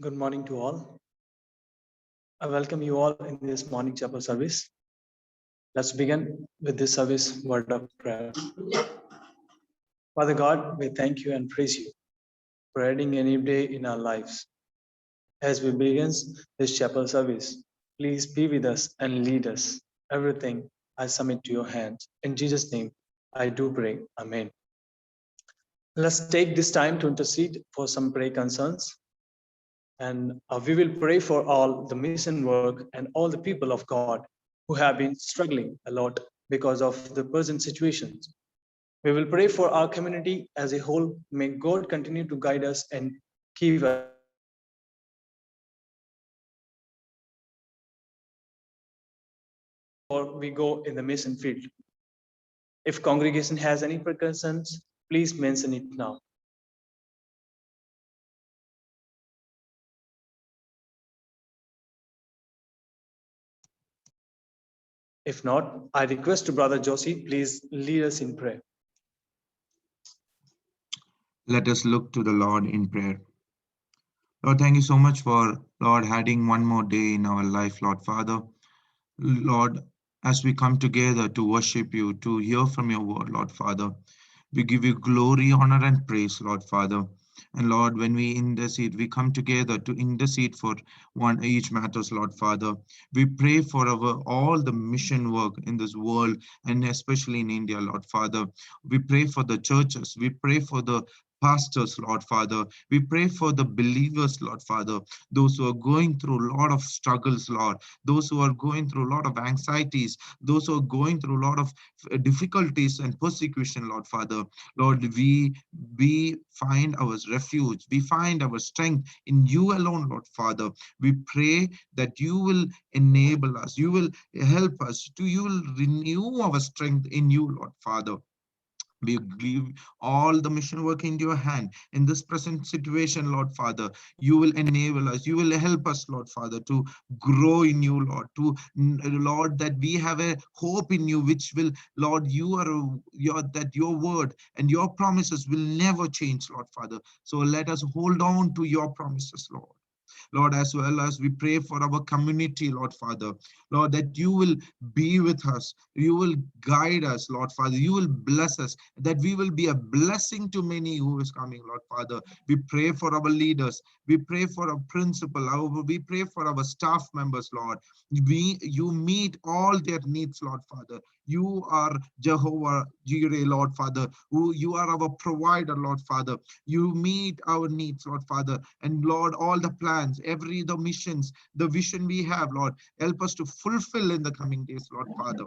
Good morning to all. I welcome you all in this morning chapel service. Let's begin with this service word of prayer. Father God, we thank you and praise you for adding a new day in our lives. As we begin this chapel service, please be with us and lead us. Everything I submit to your hands. In Jesus' name, I do pray. Amen. Let's take this time to intercede for some prayer concerns. And we will pray for all the mission work and all the people of God who have been struggling a lot because of the present situations. We will pray for our community as a whole. May God continue to guide us and keep us or we go in the mission field. If congregation has any concerns, please mention it now. If not, I request to Brother Josie, please lead us in prayer. Let us look to the Lord in prayer. Lord, thank you so much for, Lord, adding one more day in our life, Lord Father. Lord, as we come together to worship you, to hear from your word, Lord Father, we give you glory, honor, and praise, Lord Father. And Lord, when we intercede, we come together to intercede for one each matters, Lord Father. We pray for our all the mission work in this world and especially in India, Lord Father. We pray for the churches. We pray for the pastors, Lord Father. We pray for the believers, Lord Father, those who are going through a lot of struggles, Lord, those who are going through a lot of anxieties, those who are going through a lot of difficulties and persecution, Lord Father. Lord, we find our refuge, we find our strength in you alone, Lord Father. We pray that you will enable us, you will help us, you will renew our strength in you, Lord Father. We give all the mission work into your hand in this present situation, Lord Father. You will enable us, you will help us, Lord Father, to grow in you, Lord, Lord, that we have a hope in you, which will, Lord, you are that your word and your promises will never change, Lord Father. So let us hold on to your promises, Lord. Lord, as well as we pray for our community, Lord Father, Lord, that you will be with us, you will guide us, Lord Father, you will bless us, that we will be a blessing to many who is coming, Lord Father. We pray for our leaders, we pray for our principal, we pray for our staff members, Lord. You meet all their needs, Lord Father. You are Jehovah Jireh, Lord Father, who you are our provider, Lord Father. You meet our needs, Lord Father, and Lord, all the plans, the missions, the vision we have, Lord, help us to fulfill in the coming days, Lord Father.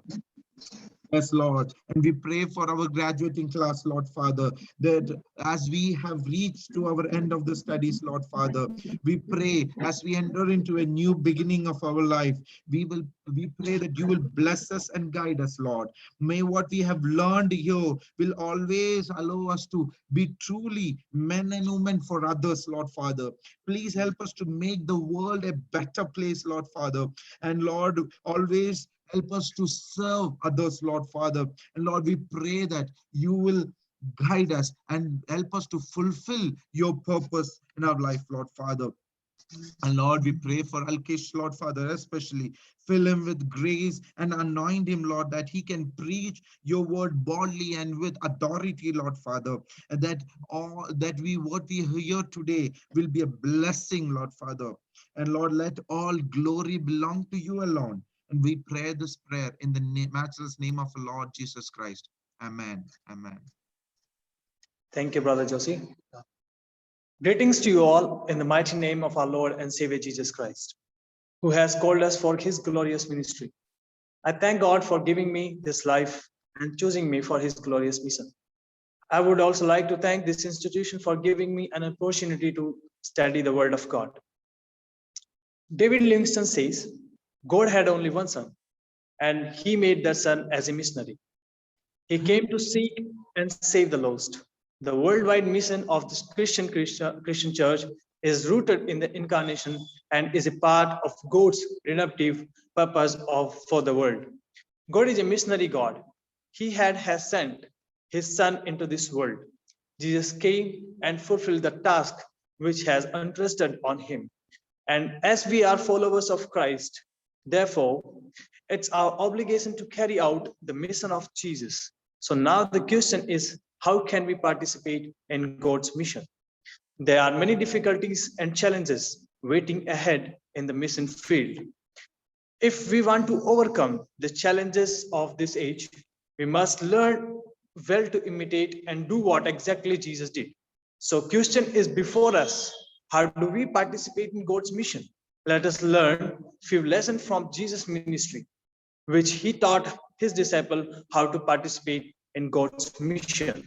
Yes, Lord. And we pray for our graduating class, Lord Father, that as we have reached to our end of the studies, Lord Father, we pray as we enter into a new beginning of our life, we pray that you will bless us and guide us, Lord. May what we have learned here will always allow us to be truly men and women for others, Lord Father. Please help us to make the world a better place, Lord Father. And Lord, always help us to serve others, Lord Father. And Lord, we pray that you will guide us and help us to fulfill your purpose in our life, Lord Father. And Lord, we pray for Alkesh, Lord Father, especially fill him with grace and anoint him, Lord, that he can preach your word boldly and with authority, Lord Father, and that what we hear today will be a blessing, Lord Father. And Lord, let all glory belong to you alone. And we pray this prayer in the matchless name of the Lord Jesus Christ. Amen. Amen. Thank you, Brother Josie. Greetings to you all in the mighty name of our Lord and Savior Jesus Christ, who has called us for his glorious ministry. I thank God for giving me this life and choosing me for his glorious mission. I would also like to thank this institution for giving me an opportunity to study the Word of God. David Livingstone says, God had only one son, and he made that son as a missionary. He came to seek and save the lost. The worldwide mission of the Christian Church is rooted in the incarnation and is a part of God's redemptive purpose for the world. God is a missionary God. He has sent his son into this world. Jesus came and fulfilled the task which has entrusted on him. And as we are followers of Christ, therefore, it's our obligation to carry out the mission of Jesus. So now the question is, how can we participate in God's mission? There are many difficulties and challenges waiting ahead in the mission field. If we want to overcome the challenges of this age, we must learn well to imitate and do what exactly Jesus did. So question is before us, how do we participate in God's mission? Let us learn few lessons from Jesus' ministry, which he taught his disciple how to participate in God's mission.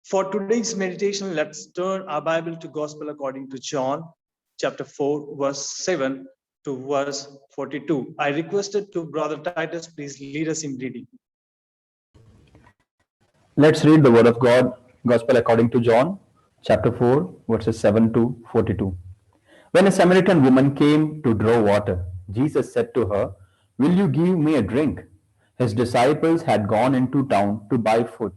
For today's meditation, let's turn our Bible to Gospel according to John, chapter 4, verse 7 to verse 42. I requested to Brother Titus, please lead us in reading. Let's read the word of God, Gospel according to John, chapter 4, verses 7 to 42. When a Samaritan woman came to draw water, Jesus said to her, "Will you give me a drink?" His disciples had gone into town to buy food.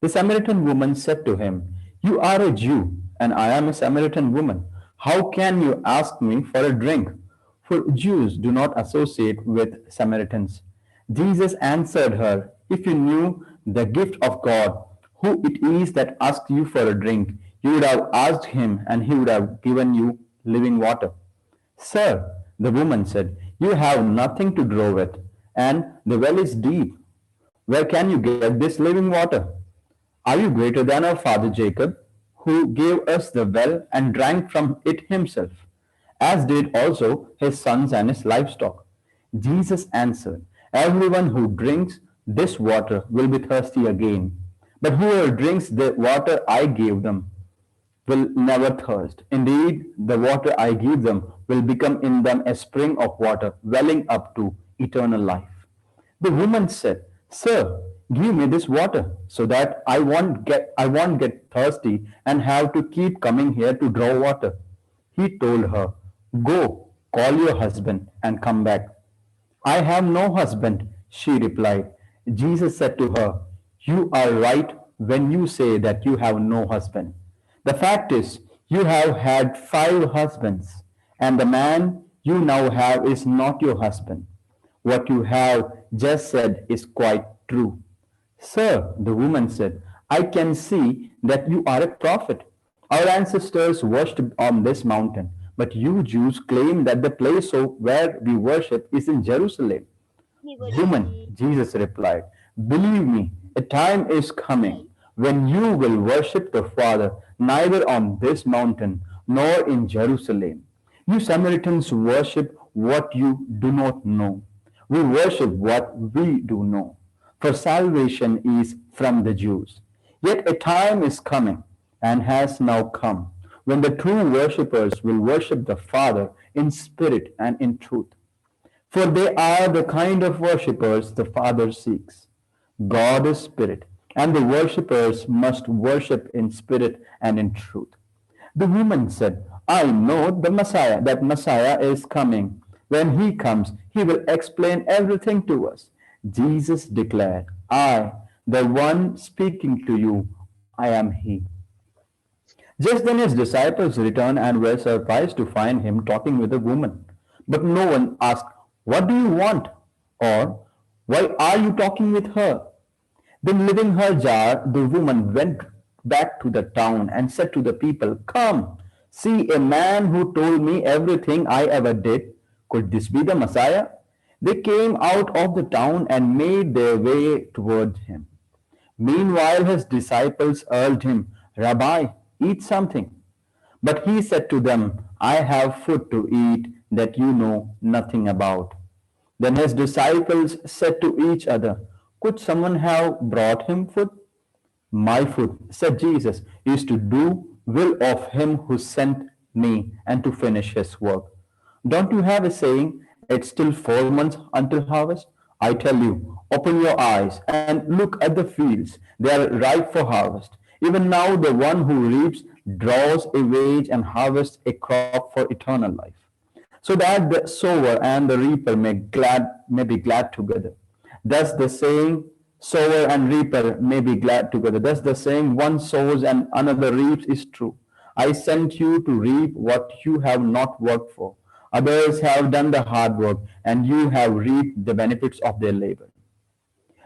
The Samaritan woman said to him, "You are a Jew, and I am a Samaritan woman. How can you ask me for a drink?" For Jews do not associate with Samaritans. Jesus answered her, "If you knew the gift of God, who it is that asks you for a drink, you would have asked him, and he would have given you living water." "Sir," the woman said, "you have nothing to draw with, and the well is deep. Where can you get this living water? Are you greater than our father Jacob, who gave us the well and drank from it himself, as did also his sons and his livestock?" Jesus answered, "Everyone who drinks this water will be thirsty again, but whoever drinks the water I gave them will never thirst. Indeed, the water I give them will become in them a spring of water welling up to eternal life." The woman said, "Sir, give me this water so that I won't get thirsty and have to keep coming here to draw water." He told her, "Go, call your husband and come back." "I have no husband," she replied. Jesus said to her, "You are right when you say that you have no husband. The fact is, you have had 5 husbands, and the man you now have is not your husband. What you have just said is quite true." "Sir," the woman said, "I can see that you are a prophet. Our ancestors worshipped on this mountain, but you Jews claim that the place where we worship is in Jerusalem." "Woman," Jesus replied, "believe me, a time is coming when you will worship the Father neither on this mountain nor in Jerusalem. You Samaritans worship what you do not know. We worship what we do know, for salvation is from the Jews. Yet a time is coming, and has now come, when the true worshippers will worship the Father in spirit and in truth. For they are the kind of worshippers the Father seeks. God is spirit, and the worshippers must worship in spirit and in truth." The woman said, "I know that Messiah is coming. When he comes, he will explain everything to us." Jesus declared, "I, the one speaking to you, I am he." Just then his disciples returned and were surprised to find him talking with a woman. But no one asked, "What do you want?" or "Why are you talking with her?" Then leaving her jar, the woman went back to the town and said to the people, "Come, see a man who told me everything I ever did. Could this be the Messiah?" They came out of the town and made their way toward him. Meanwhile, his disciples urged him, "Rabbi, eat something." But he said to them, "I have food to eat that you know nothing about." Then his disciples said to each other, "Could someone have brought him food?" "My food," said Jesus, "is to do will of him who sent me and to finish his work. Don't you have a saying, 'It's still 4 months until harvest'? I tell you, open your eyes and look at the fields. They are ripe for harvest. Even now the one who reaps draws a wage and harvests a crop for eternal life, so that the sower and the reaper may be glad together. Thus the saying, sower and reaper may be glad together. Thus the saying, one sows and another reaps is true. I sent you to reap what you have not worked for. Others have done the hard work, and you have reaped the benefits of their labor.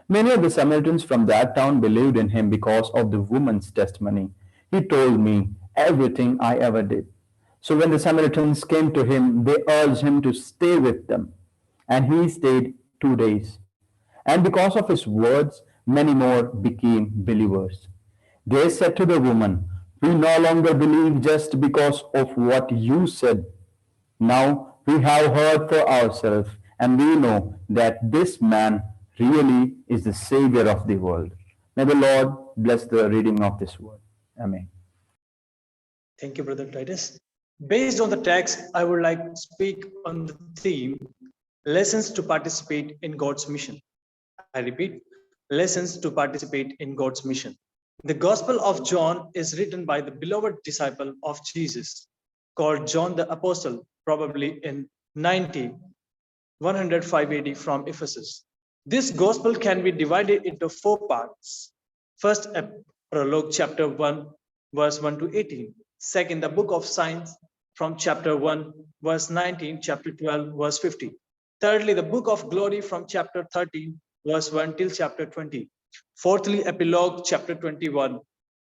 Many of the Samaritans from that town believed in him because of the woman's testimony. He told me everything I ever did. So when the Samaritans came to him, they urged him to stay with them. And he stayed 2 days. And because of his words, many more became believers. They said to the woman, "We no longer believe just because of what you said. Now we have heard for ourselves, and we know that this man really is the Savior of the world." May the Lord bless the reading of this word. Amen. Thank you, Brother Titus. Based on the text, I would like to speak on the theme, lessons to participate in God's mission. I repeat, lessons to participate in God's mission. The Gospel of John is written by the beloved disciple of Jesus, called John the Apostle, probably in 105 AD from Ephesus. This Gospel can be divided into 4 parts. First, a prologue, chapter 1, verse 1 to 18. Second, the book of signs from chapter 1, verse 19, chapter 12, verse 50. Thirdly, the book of glory from chapter 13, verse 1 till chapter 20. Fourthly, epilogue, chapter 21.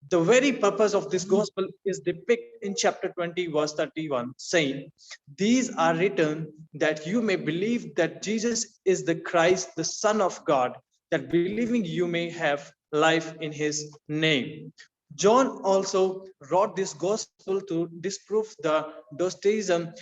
The very purpose of this gospel is depicted in chapter 20, verse 31, saying, "These are written that you may believe that Jesus is the Christ, the Son of God, that believing you may have life in his name." John also wrote this gospel to disprove the Docetism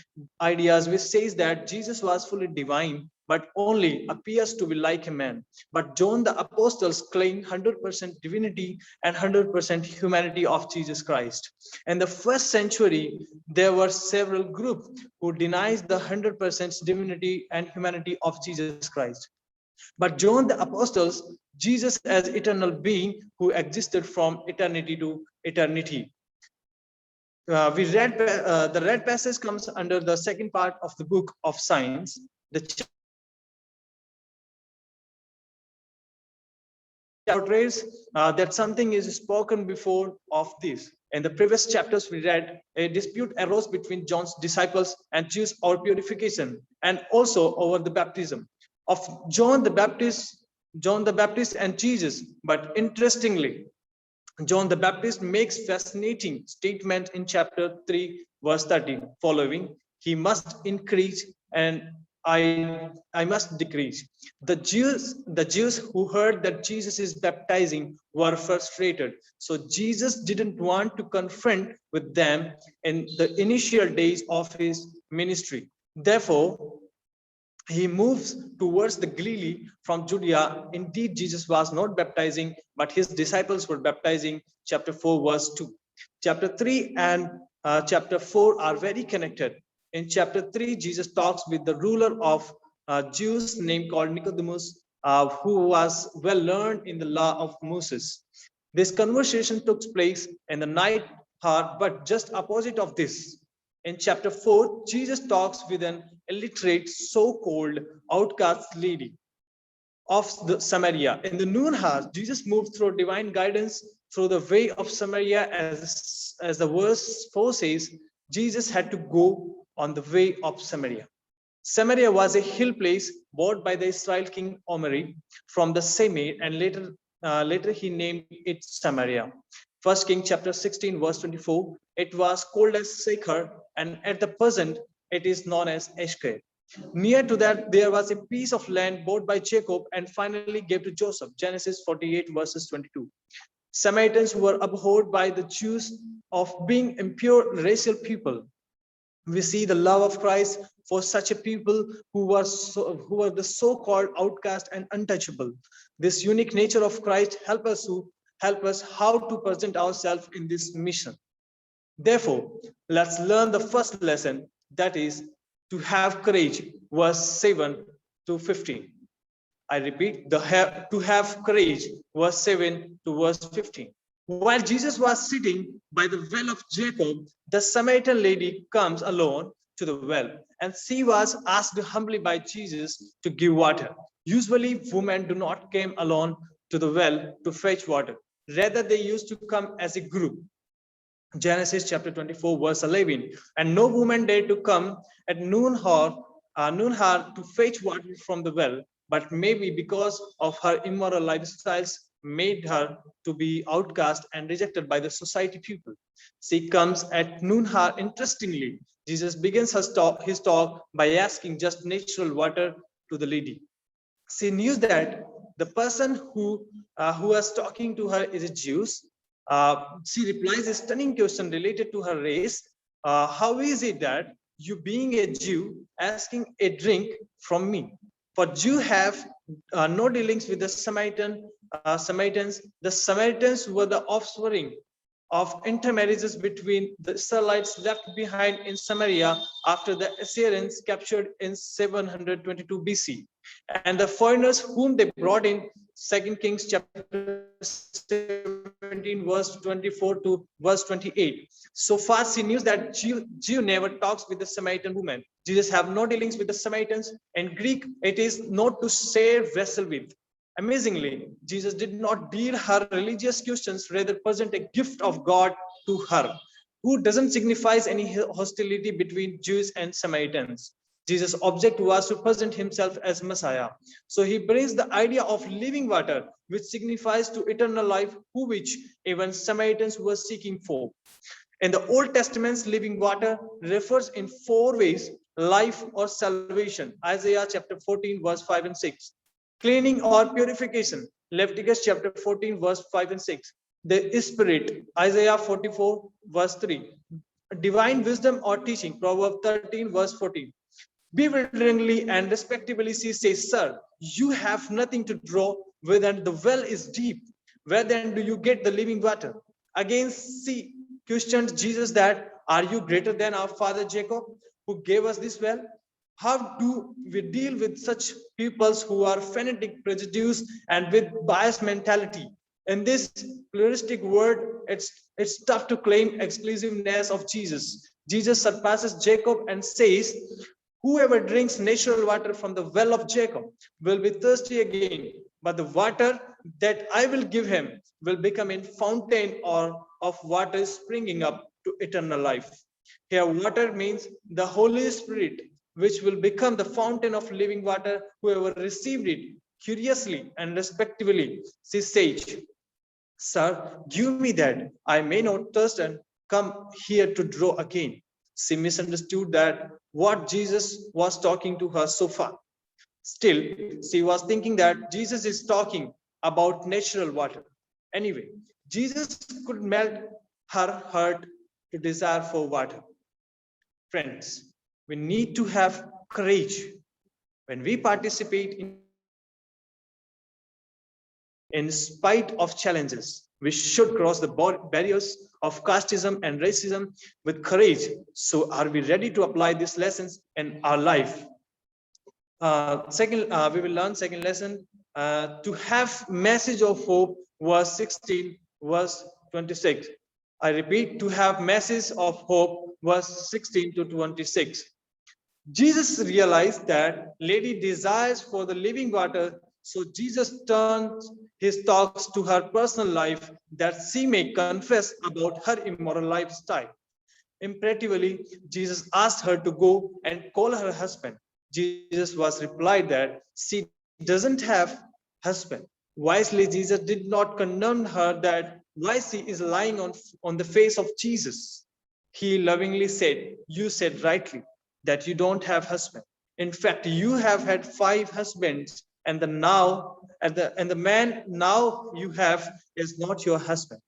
ideas, which says that Jesus was fully divine, but only appears to be like a man. But John the Apostles claim 100% divinity and 100% humanity of Jesus Christ. In the first century, there were several groups who denies the 100% divinity and humanity of Jesus Christ. But John the Apostles, Jesus as eternal being who existed from eternity to eternity. The red passage comes under the second part of the book of signs. The portrays that something is spoken before of this. In the previous chapters we read, a dispute arose between John's disciples and Jews over purification and also over the baptism of John the Baptist and Jesus. But interestingly, John the Baptist makes fascinating statement in chapter 3, verse 30 following. He must increase and I must decrease. The Jews who heard that Jesus is baptizing were frustrated. So Jesus didn't want to confront with them in the initial days of his ministry. Therefore, he moves towards the Galilee from Judea. Indeed, Jesus was not baptizing, but his disciples were baptizing. Chapter 4, verse 2. Chapter 3 and chapter 4 are very connected. In chapter 3, Jesus talks with the ruler of Jews named called Nicodemus, who was well learned in the law of Moses. This conversation took place in the night hour, but just opposite of this. In chapter 4, Jesus talks with an illiterate, so-called outcast lady of the Samaria. In the noon hour, Jesus moved through divine guidance through the way of Samaria. As the verse 4 says, Jesus had to go on the way of Samaria. Samaria was a hill place bought by the Israel king Omri from the Semir, and later he named it Samaria. First King chapter 16, verse 24, it was called as Sekhar, and at the present it is known as Eshkel. Near to that, there was a piece of land bought by Jacob and finally gave to Joseph. Genesis 48, verses 22. Samaritans were abhorred by the Jews of being impure racial people. We see the love of Christ for such a people who were the so-called outcast and untouchable. This unique nature of Christ help us how to present ourselves in this mission. Therefore, let's learn the first lesson, that is to have courage, verse 7 to 15. I repeat, to have courage, verse 7 to verse 15. While Jesus was sitting by the well of Jacob, the Samaritan lady comes alone to the well, and she was asked humbly by Jesus to give water. Usually, women do not come alone to the well to fetch water. Rather, they used to come as a group. Genesis chapter 24, verse 11. And no woman dared to come at noon hour to fetch water from the well, but maybe because of her immoral lifestyles made her to be outcast and rejected by the society people. She comes at noon hour. Interestingly, Jesus begins his talk by asking just natural water to the lady. She knew that the person who was talking to her is a Jew. She replies a stunning question related to her race. How is it that you, being a Jew, asking a drink from me? For Jew have no dealings with the Samaritans. The Samaritans were the offspring of intermarriages between the Israelites left behind in Samaria after the Assyrians captured in 722 BC, and the foreigners whom they brought in. 2 Kings chapter 17 verse 24 to verse 28. So far she knew that Jew never talks with the Samaritan woman. Jesus have no dealings with the Samaritans. In Greek it is not to share vessel with. Amazingly, Jesus did not deal her religious questions, rather present a gift of God to her, who doesn't signify any hostility between Jews and Samaritans. Jesus' object was to present himself as Messiah. So he brings the idea of living water, which signifies to eternal life, which even Samaritans were seeking for. In the Old Testament's living water refers in four ways: life or salvation, Isaiah chapter 14, verse 5 and 6. Cleaning or purification, Leviticus chapter 14, verse 5 and 6. The Spirit, Isaiah 44, verse 3. Divine wisdom or teaching, Proverbs 13, verse 14. Bewilderingly and respectably, she says, Sir, you have nothing to draw with, and the well is deep. Where then do you get the living water? Again, she questioned Jesus that, Are you greater than our father Jacob, who gave us this well? How do we deal with such peoples who are fanatic, prejudiced, and with biased mentality? In this pluralistic world, it's tough to claim exclusiveness of Jesus. Jesus surpasses Jacob and says, Whoever drinks natural water from the well of Jacob will be thirsty again, but the water that I will give him will become a fountain or of water springing up to eternal life. Here, water means the Holy Spirit, which will become the fountain of living water. Whoever received it curiously and respectfully, she says, Sir, give me that I may not thirst and come here to draw again. She misunderstood that what Jesus was talking to her so far. Still, she was thinking that Jesus is talking about natural water. Anyway, Jesus could melt her heart to desire for water. Friends, we need to have courage when we participate in spite of challenges. We should cross the barriers of casteism and racism with courage. So are we ready to apply these lessons in our life? We will learn second lesson, to have message of hope, verse 16, verse 26. I repeat, to have message of hope, verse 16 to 26. Jesus realized that lady desires for the living water, so Jesus turns his thoughts to her personal life that she may confess about her immoral lifestyle. Imperatively, Jesus asked her to go and call her husband. Jesus was replied that she doesn't have husband. Wisely, Jesus did not condemn her that why she is lying on the face of Jesus. He lovingly said, You said rightly that you don't have husband. In fact, you have had 5 husbands, and the man now you have is not your husband.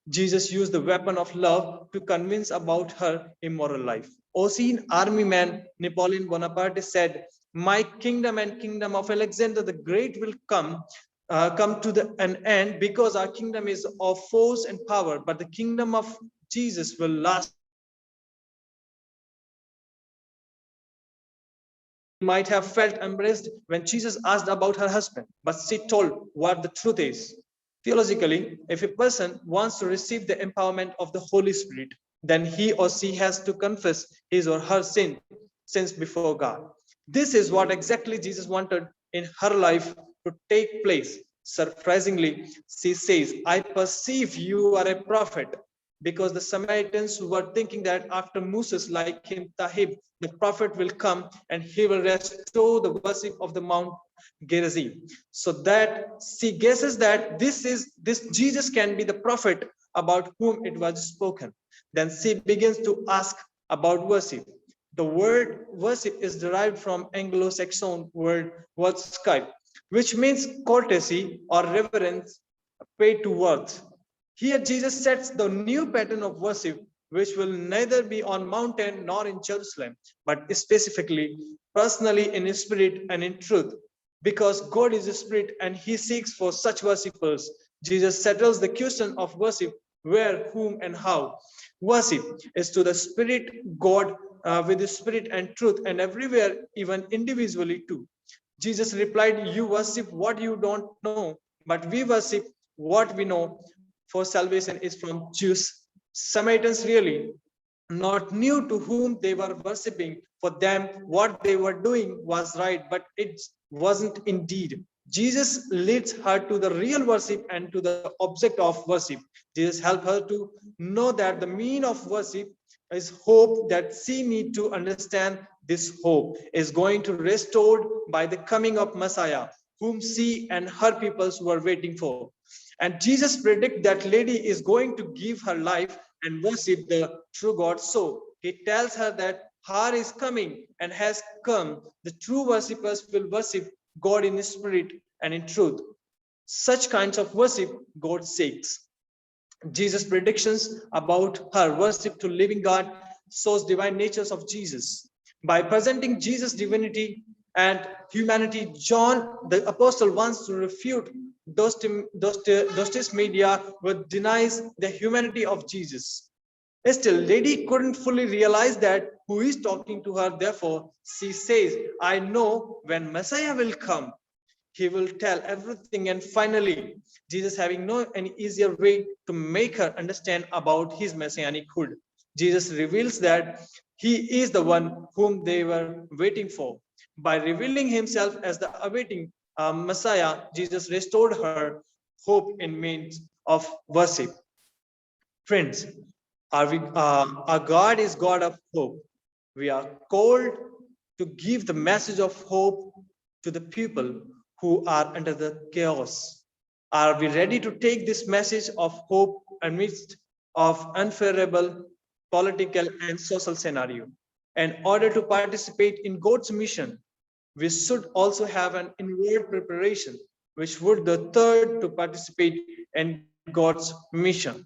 Jesus used the weapon of love to convince about her immoral life. Austrian army man Napoleon Bonaparte said, My kingdom and kingdom of Alexander the Great will come to an end, because our kingdom is of force and power, but the kingdom of Jesus will last. Might have felt embarrassed when Jesus asked about her husband, but she told what the truth is. Theologically, if a person wants to receive the empowerment of the Holy Spirit, then he or she has to confess his or her sins before God. This is what exactly Jesus wanted in her life to take place. Surprisingly, she says, I perceive you are a prophet. because the Samaritans were thinking that after Moses, like him, Tahib, the prophet will come and he will restore the worship of the Mount Gerizim. So that she guesses that this Jesus can be the prophet about whom it was spoken. Then she begins to ask about worship. The word worship is derived from Anglo-Saxon word worship, which means courtesy or reverence paid to worth. Here Jesus sets the new pattern of worship, which will neither be on mountain nor in Jerusalem, but specifically, personally in spirit and in truth. Because God is a spirit and he seeks for such worshippers, Jesus settles the question of worship: where, whom, and how. Worship is to the spirit God with the spirit and truth, and everywhere, even individually too. Jesus replied, "You worship what you don't know, but we worship what we know, for salvation is from Jews." Samaritans really not knew to whom they were worshipping. For them, what they were doing was right, but it wasn't indeed. Jesus leads her to the real worship and to the object of worship. Jesus helped her to know that the meaning of worship is hope, that she need to understand this hope is going to restored by the coming of Messiah, whom she and her peoples were waiting for. And Jesus predict that lady is going to give her life and worship the true God. So he tells her that her is coming and has come. The true worshippers will worship God in spirit and in truth. Such kinds of worship God seeks. Jesus' predictions about her worship to living God shows divine natures of Jesus. By presenting Jesus' divinity and humanity, John the apostle wants to refute Dostis media, which denies the humanity of Jesus. Still, lady couldn't fully realize that who is talking to her. Therefore, she says, "I know when Messiah will come, he will tell everything." And finally, Jesus, having no any easier way to make her understand about his messianic-hood, Jesus reveals that he is the one whom they were waiting for. By revealing himself as the awaiting Messiah, Jesus restored her hope in means of worship. Friends, our God is God of hope. We are called to give the message of hope to the people who are under the chaos. Are we ready to take this message of hope amidst of unfavorable political and social scenario? In order to participate in God's mission, we should also have an inward preparation, which would the third to participate in God's mission.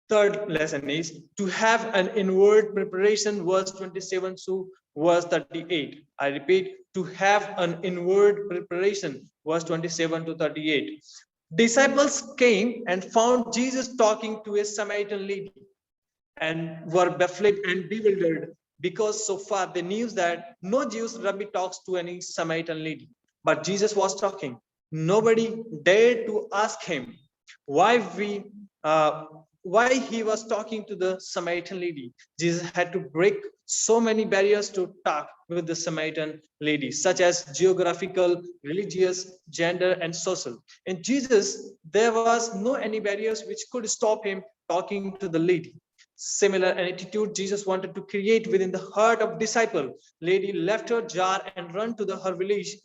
Third lesson is to have an inward preparation, verse 27 to verse 38. I repeat, to have an inward preparation, verse 27 to 38. Disciples came and found Jesus talking to a Samaritan lady and were baffled and bewildered, because so far they knew that no Jewish rabbi talks to any Samaritan lady. But Jesus was talking. Nobody dared to ask him why why he was talking to the Samaritan lady. Jesus had to break so many barriers to talk with the Samaritan lady, such as geographical, religious, gender, and social. In Jesus, there was no any barriers which could stop him talking to the lady. Similar attitude Jesus wanted to create within the heart of disciple. Lady left her jar and ran to her village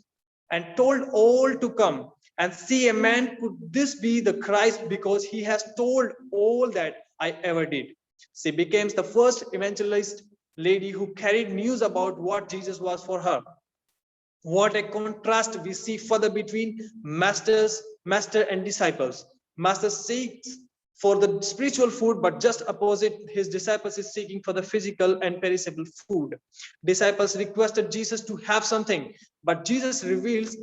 and told all to come and see a man. Could this be the Christ? Because he has told all that I ever did. She became the first evangelist lady who carried news about what Jesus was for her. What a contrast we see further between master and disciples. Master seeks for the spiritual food, but just opposite, his disciples is seeking for the physical and perishable food. Disciples requested Jesus to have something, but Jesus reveals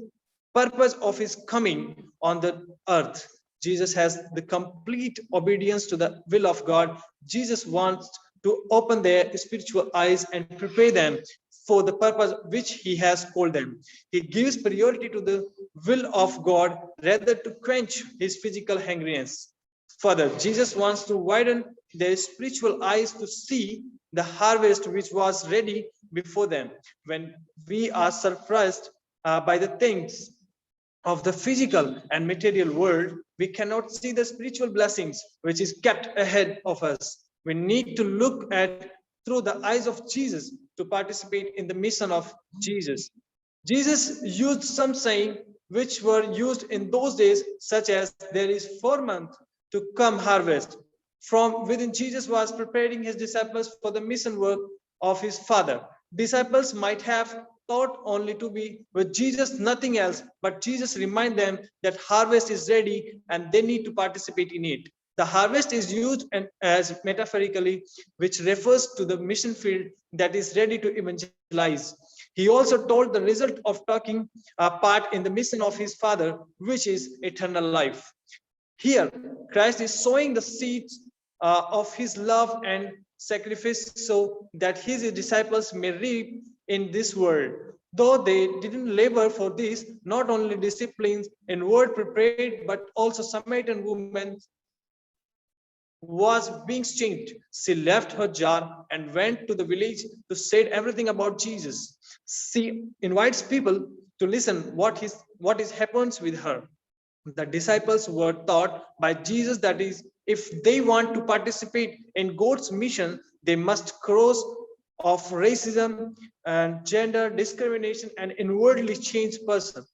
purpose of his coming on the earth. Jesus has the complete obedience to the will of God. Jesus wants to open their spiritual eyes and prepare them for the purpose which he has called them. He gives priority to the will of God rather to quench his physical hungriness. Further, Jesus wants to widen their spiritual eyes to see the harvest which was ready before them. When we are surprised by the things of the physical and material world, we cannot see the spiritual blessings which is kept ahead of us. We need to look at through the eyes of Jesus to participate in the mission of Jesus. Jesus used some saying which were used in those days, such as there is 4 months to come harvest. From within, Jesus was preparing his disciples for the mission work of his Father. Disciples might have thought only to be with Jesus, nothing else, but Jesus reminded them that harvest is ready and they need to participate in it. The harvest is used as metaphorically, which refers to the mission field that is ready to evangelize. He also told the result of taking part in the mission of his Father, which is eternal life. Here, Christ is sowing the seeds of his love and sacrifice so that his disciples may reap in this world. Though they didn't labor for this, not only disciplines in word prepared, but also Samaritan woman was being changed. She left her jar and went to the village to say everything about Jesus. She invites people to listen what is happens with her. The disciples were taught by Jesus that is, if they want to participate in God's mission, they must cross of racism and gender discrimination and inwardly changed person.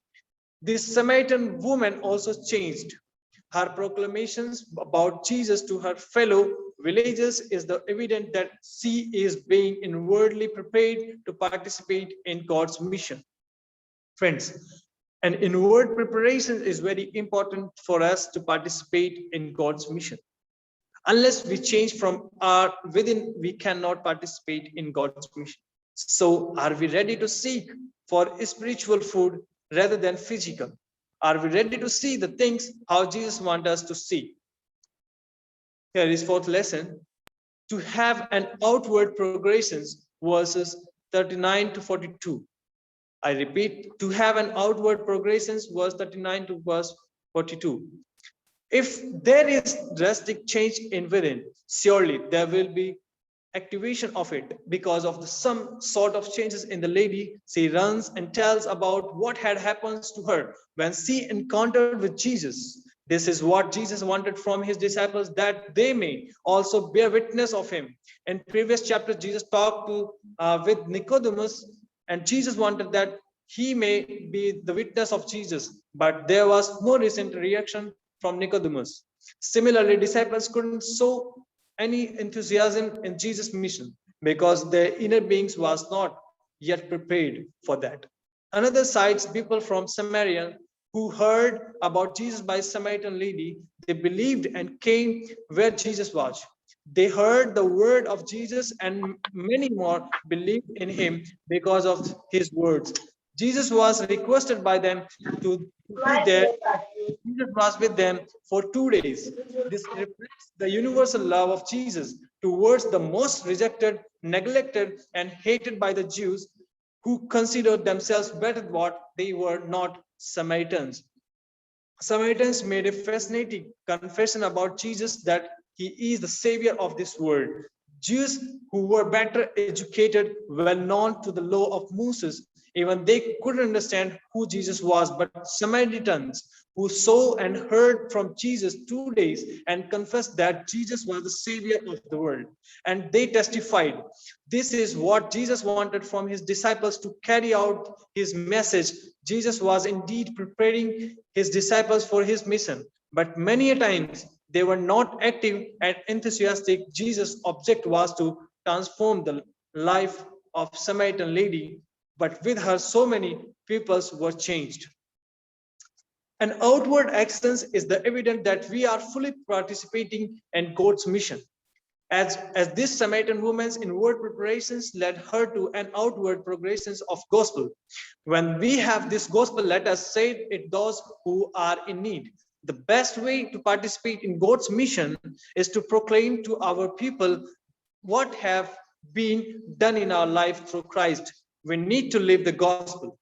This Samaritan woman also changed. Her proclamations about Jesus to her fellow villagers is the evidence that she is being inwardly prepared to participate in God's mission. Friends, an inward preparation is very important for us to participate in God's mission. Unless we change from our within, we cannot participate in God's mission. So, are we ready to seek for spiritual food rather than physical? Are we ready to see the things how Jesus wants us to see? Here is fourth lesson: to have an outward progressions, verses 39 to 42. I repeat, to have an outward progressions, verse 39 to verse 42. If there is drastic change in within, surely there will be activation of it because of some sort of changes in the lady. She runs and tells about what had happened to her when she encountered with Jesus. This is what Jesus wanted from his disciples, that they may also bear witness of him. In previous chapters, Jesus talked with Nicodemus, and Jesus wanted that he may be the witness of Jesus, but there was no recent reaction from Nicodemus. Similarly, disciples couldn't show any enthusiasm in Jesus' mission because their inner beings was not yet prepared for that. Another side, people from Samaria who heard about Jesus by Samaritan lady, they believed and came where Jesus was. They heard the word of Jesus, and many more believed in him because of his words. Jesus was requested by them to be there. Jesus was with them for 2 days. This reflects the universal love of Jesus towards the most rejected, neglected, and hated by the Jews who considered themselves better what they were not Samaritans. Samaritans made a fascinating confession about Jesus that he is the savior of this world. Jews who were better educated, well known to the law of Moses, even they couldn't understand who Jesus was, but Samaritans who saw and heard from Jesus 2 days and confessed that Jesus was the savior of the world. And they testified. This is what Jesus wanted from his disciples to carry out his message. Jesus was indeed preparing his disciples for his mission, but many a times they were not active and enthusiastic. Jesus' object was to transform the life of Samaritan lady, but with her so many peoples were changed. An outward actions is the evidence that we are fully participating in God's mission. As this Samaritan woman's inward preparations led her to an outward progressions of gospel. When we have this gospel, let us say it those who are in need. The best way to participate in God's mission is to proclaim to our people what have been done in our life through Christ. We need to live the gospel.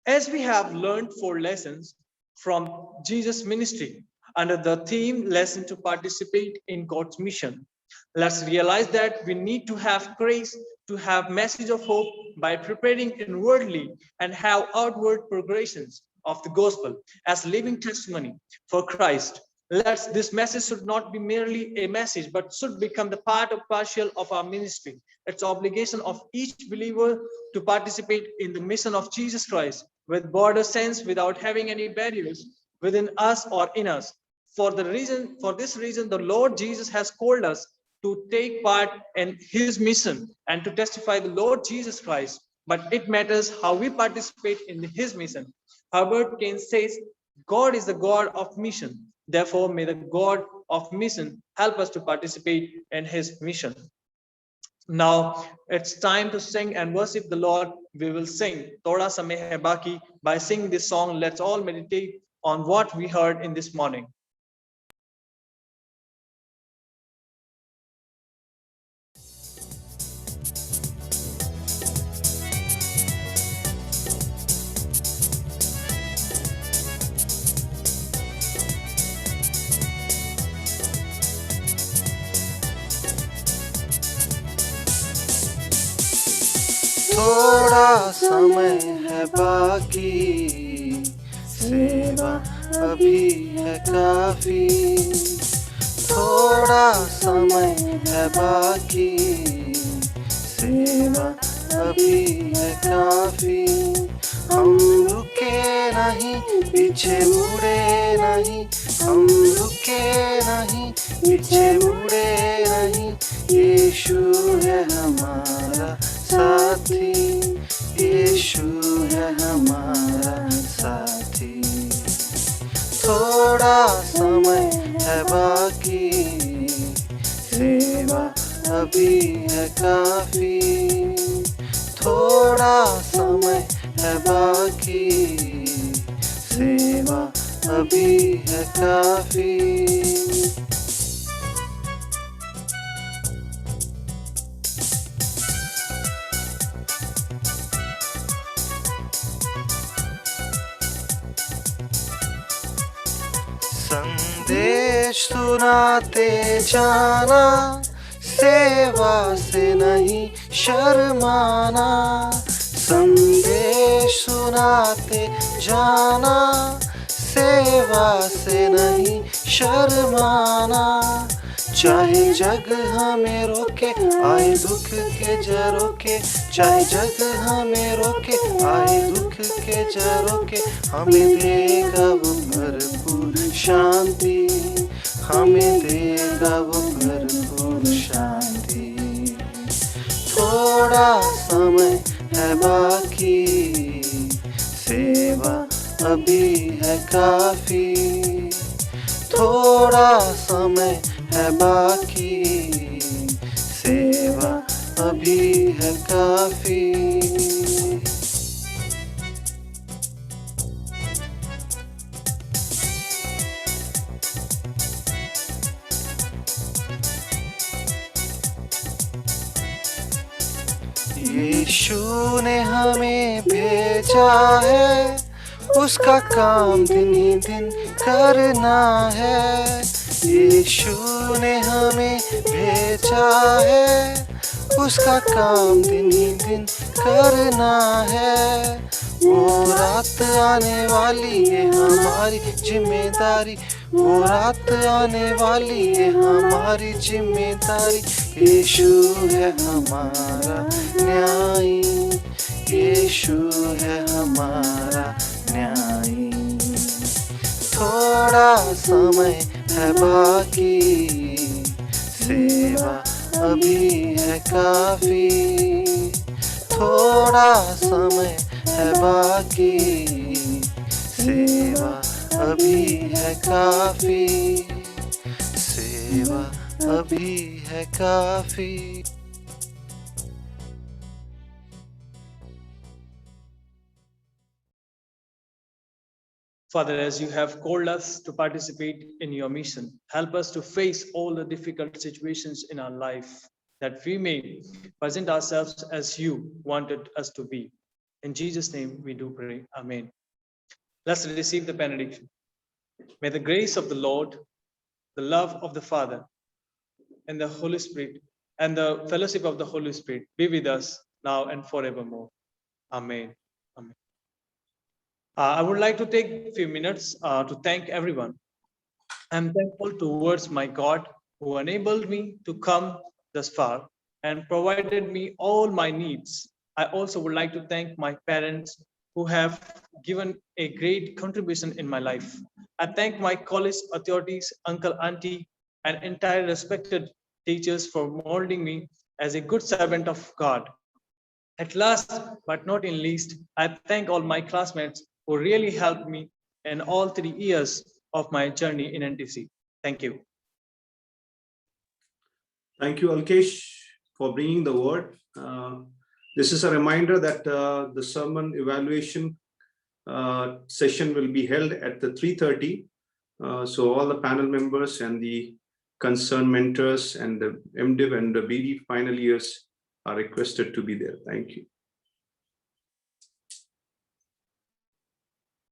As we have learned 4 lessons from Jesus' ministry under the theme lesson to participate in God's mission, let's realize that we need to have grace to have message of hope by preparing inwardly and have outward progressions of the gospel as living testimony for Christ. This message should not be merely a message, but should become the part of partial of our ministry. It's obligation of each believer to participate in the mission of Jesus Christ with broader sense without having any barriers within us or in us. For this reason, the Lord Jesus has called us to take part in his mission and to testify the Lord Jesus Christ. But it matters how we participate in his mission. Herbert Kane says, God is the God of mission. Therefore, may the God of mission help us to participate in his mission. Now it's time to sing and worship the Lord. We will sing Thoda Samay Hai Baki. By singing this song, let's all meditate on what we heard in this morning. थोड़ा समय है बाकी, सेवा अभी है काफी। थोड़ा समय है बाकी, सेवा अभी है काफी। हम रुके नहीं, पीछे मुड़े नहीं, हम रुके नहीं, पीछे मुड़े नहीं। यीशु है हमारा साथी, यीशु है हमारा साथी। थोड़ा समय है बाकी, सेवा अभी है काफी। थोड़ा समय है बाकी, सेवा अभी है काफी। संदेश सुनाते जाना, सेवा से नहीं शर्माना। संदेश सुनाते जाना, सेवा से नहीं शर्माना। चाहे जग हमें रोके, आए दुख के झरोके। चाहे जग हमें रोके, आए दुख के झरोके। हमें देगा वो भरपूर शांति, हमें देगा वो भरपूर शांति। थोड़ा समय है बाकी, सेवा अभी है काफी। थोड़ा समय है बाकी, सेवा अभी है काफी। यीशु ने हमें भेजा है, उसका काम दिन ही दिन करना है। यीशु ने हमें भेजा है, उसका काम दिन ही दिन करना है। वो रात आने वाली है हमारी जिम्मेदारी, वो रात आने वाली है हमारी जिम्मेदारी। यीशु है हमारा न्यायी, यीशु है हमारा न्यायी। थोड़ा समय है बाकी, सेवा अभी है काफी। थोड़ा समय है बाकी, सेवा अभी है काफी। सेवा अभी है काफी। Father, as you have called us to participate in your mission, help us to face all the difficult situations in our life, that we may present ourselves as you wanted us to be. In Jesus' name we do pray. Amen. Let's receive the benediction. May the grace of the Lord, the love of the Father, and the Holy Spirit and the fellowship of the Holy Spirit be with us now and forevermore. Amen. Amen. I would like to take a few minutes to thank everyone. I'm thankful towards my God who enabled me to come thus far and provided me all my needs. I also would like to thank my parents who have given a great contribution in my life. I thank my college authorities, uncle, auntie, and entire respected teachers for molding me as a good servant of God. At last, but not in least, I thank all my classmates who really helped me in all 3 years of my journey in NTC. Thank you. Thank you, Alkesh, for bringing the word. This is a reminder that the sermon evaluation session will be held at the 3:30. So all the panel members and the concerned mentors and the MDiv and the BD final years are requested to be there. Thank you.